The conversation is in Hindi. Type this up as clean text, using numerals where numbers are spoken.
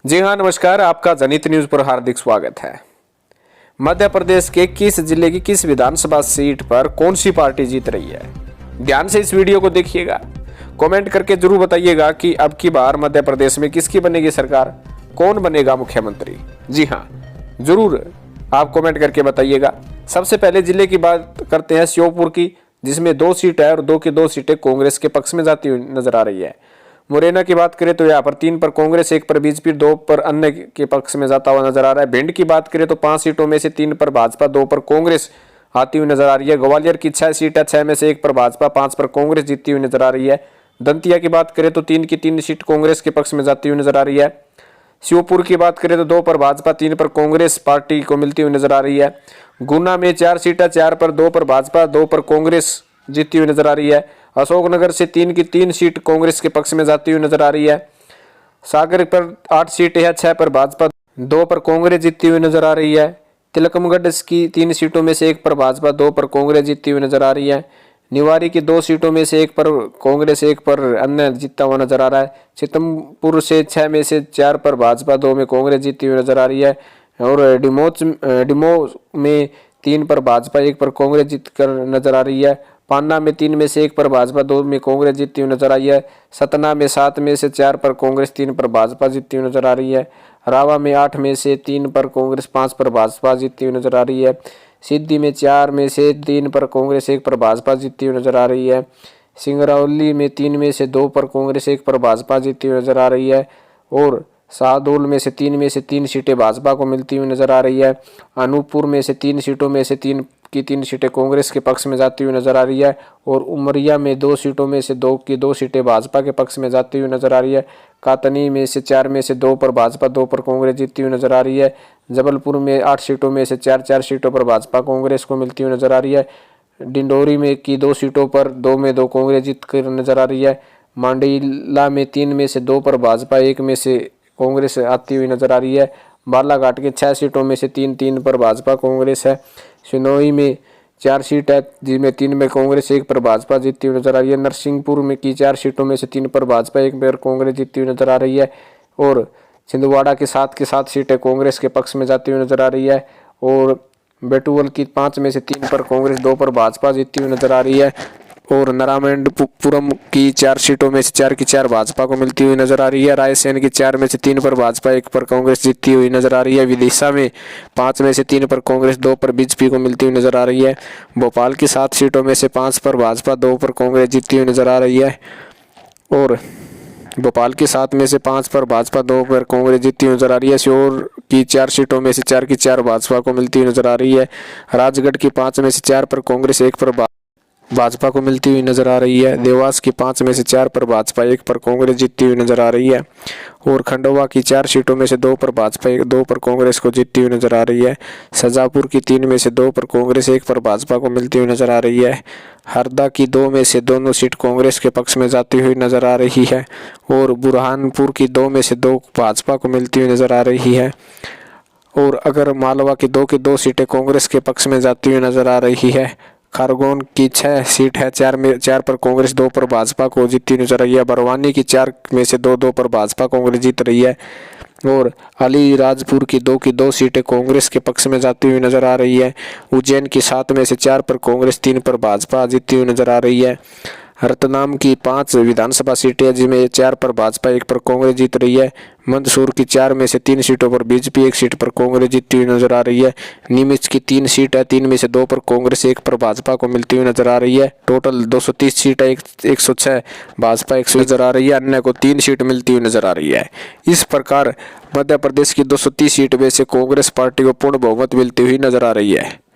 जी हाँ, नमस्कार। आपका जनित न्यूज पर हार्दिक स्वागत है। मध्य प्रदेश के किस जिले की किस विधानसभा सीट पर कौन सी पार्टी जीत रही है? ध्यान से इस वीडियो को देखिएगा। कमेंट करके जरूर बताइएगा कि अब की बार मध्य प्रदेश में किसकी बनेगी सरकार, कौन बनेगा मुख्यमंत्री। जी हाँ, जरूर आप कमेंट करके बताइएगा। सबसे पहले जिले की बात करते हैं श्योपुर की, जिसमें 2 सीट है और 2 की 2 सीटें कांग्रेस के पक्ष में जाती हुई नजर आ रही है। मुरैना की बात करें तो यहाँ पर 3 पर कांग्रेस, 1 पर बीजेपी, 2 पर अन्य के पक्ष में जाता हुआ नजर आ रहा है। भिंड की बात करें तो 5 सीटों में से 3 पर भाजपा, 2 पर कांग्रेस आती हुई नजर आ रही है। ग्वालियर की 6 सीट है, 6 में से 1 पर भाजपा, 5 पर कांग्रेस जीतती हुई नजर आ रही है। दंतिया की बात करें तो 3 की 3 सीट कांग्रेस के पक्ष में जाती हुई नजर आ रही है। श्योपुर की बात करें तो 2 पर भाजपा, 3 पर कांग्रेस पार्टी को मिलती हुई नजर आ रही है। गुना में 4 सीट है, 4 पर 2 पर भाजपा, 2 पर कांग्रेस जीतती हुई नजर आ रही है। अशोकनगर से 3 की 3 सीट कांग्रेस के पक्ष में जाती हुई नजर आ रही है। सागर पर 8 सीटें हैं, 6 पर भाजपा, 2 पर कांग्रेस जीतती हुई नजर आ रही है। तिलकमगढ़ की 3 सीटों में से 1 पर भाजपा, 2 पर कांग्रेस जीतती हुई नजर आ रही है। निवाड़ी की 2 सीटों में से 1 पर कांग्रेस, 1 पर अन्य जीतता हुआ नजर आ रहा है। चितमपुर से 6 में से 4 पर भाजपा, 2 में कांग्रेस जीतती हुई नजर आ रही है। और डिमो में 3 पर भाजपा, 1 पर कांग्रेस जीत कर नजर आ रही है। पान्ना में 3 में से 1 पर भाजपा, 2 में कांग्रेस जीतती हुई नजर आई है। सतना में 7 में से 4 पर कांग्रेस, 3 पर भाजपा जीतती हुई नजर आ रही है। रावा में 8 में से 3 पर कांग्रेस, 5 पर भाजपा जीतती हुई नजर आ रही है। सिद्धि में 4 में से 3 पर कांग्रेस, 1 पर भाजपा जीतती हुई नजर आ रही है। सिंगरौली में 3 में से 2 पर कांग्रेस, 1 पर भाजपा जीतती हुई नजर आ रही है। और शाहडोल में से 3 सीटें भाजपा को मिलती हुई नजर आ रही है। अनूपपुर में से 3 सीटों में से 3 की 3 सीटें कांग्रेस के पक्ष में जाती हुई नजर आ रही है। और उमरिया में 2 सीटों में से 2 की 2 सीटें भाजपा के पक्ष में जाती हुई नजर आ रही है। कातनी में से 4 में से 2 पर भाजपा, 2 पर कांग्रेस जीतती हुई नजर आ रही है। जबलपुर में 8 सीटों में से 4 सीटों पर भाजपा कांग्रेस को मिलती हुई नजर आ रही है। डिंडोरी में की 2 सीटों पर 2 में 2 कांग्रेस जीत कर नजर आ रही है। मांडीला में 3 में से 2 पर भाजपा, 1 में से कांग्रेस आती हुई नजर आ रही है। बालाघाट के 6 सीटों में से 3 पर भाजपा कांग्रेस है। सिनोई में 4 सीट है, जिसमें 3 में कांग्रेस, 1 पर भाजपा जीतती हुई नजर आ रही है। नरसिंहपुर में की 4 सीटों में से 3 पर भाजपा, 1 पर कांग्रेस जीतती हुई नजर आ रही है। और छिंदवाड़ा के 7 सीटें कांग्रेस के पक्ष में जाती हुई नजर आ रही है। और बेटुअल की 5 में से 3 पर कांग्रेस, 2 पर भाजपा जीतती हुई नजर आ रही है। और नारायणपुरम की 4 सीटों में से 4 की 4 भाजपा को मिलती हुई नजर आ रही है। रायसेन की 4 में से 3 पर भाजपा, 1 पर कांग्रेस जीतती हुई नजर आ रही है। विदिशा में 5 में से 3 पर कांग्रेस, 2 पर बीजेपी को मिलती हुई नजर आ रही है। भोपाल की 7 सीटों में से 5 पर भाजपा, 2 पर कांग्रेस जीतती हुई नजर आ रही है। और भोपाल की 7 में से 5 पर भाजपा, 2 पर कांग्रेस जीतती हुई नजर आ रही है। श्योर की 4 सीटों में से 4 की 4 भाजपा को मिलती हुई नजर आ रही है। राजगढ़ की 5 में से 4 पर कांग्रेस, 1 पर भाजपा को मिलती हुई नजर आ रही है। देवास की 5 में से 4 पर भाजपा, 1 पर कांग्रेस जीतती हुई नजर आ रही है। और खंडवा की 4 सीटों में से 2 पर भाजपा, 2 पर कांग्रेस को जीतती हुई नजर आ रही है। शाजापुर की 3 में से 2 पर कांग्रेस, 1 पर भाजपा को मिलती हुई नजर आ रही है। हरदा की 2 में से दोनों सीट कांग्रेस के पक्ष में जाती हुई नजर आ रही है। और बुरहानपुर की 2 में से 2 भाजपा को मिलती हुई नजर आ रही है। और अगर मालवा की 2 की 2 सीटें कांग्रेस के पक्ष में जाती हुई नजर आ रही है। खरगोन की 6 सीट है, 4 पर कांग्रेस, 2 पर भाजपा को जीतती नजर आई है। बरवानी की 4 में से 2 पर भाजपा कांग्रेस जीत रही है। और अलीराजपुर की 2 सीटें कांग्रेस के पक्ष में जाती हुई नजर आ रही है। उज्जैन की 7 में से 4 पर कांग्रेस, 3 पर भाजपा जीतती हुई नजर आ रही है। रतलाम की 5 विधानसभा सीटें, जिसमें 4 पर भाजपा, 1 पर कांग्रेस जीत रही है। मंदसौर की 4 में से 3 सीटों पर बीजेपी, 1 सीट पर कांग्रेस जीतती हुई नजर आ रही है। नीमच की 3 सीट है, 3 में से 2 पर कांग्रेस, 1 पर भाजपा को मिलती हुई नजर आ रही है। टोटल 230 सीट है, 106 भाजपा, 100 नजर आ रही है। अन्य को 3 सीट मिलती हुई नजर आ रही है। इस प्रकार मध्य प्रदेश की 230 सीट में से कांग्रेस पार्टी को पूर्ण बहुमत मिलती हुई नजर आ रही है।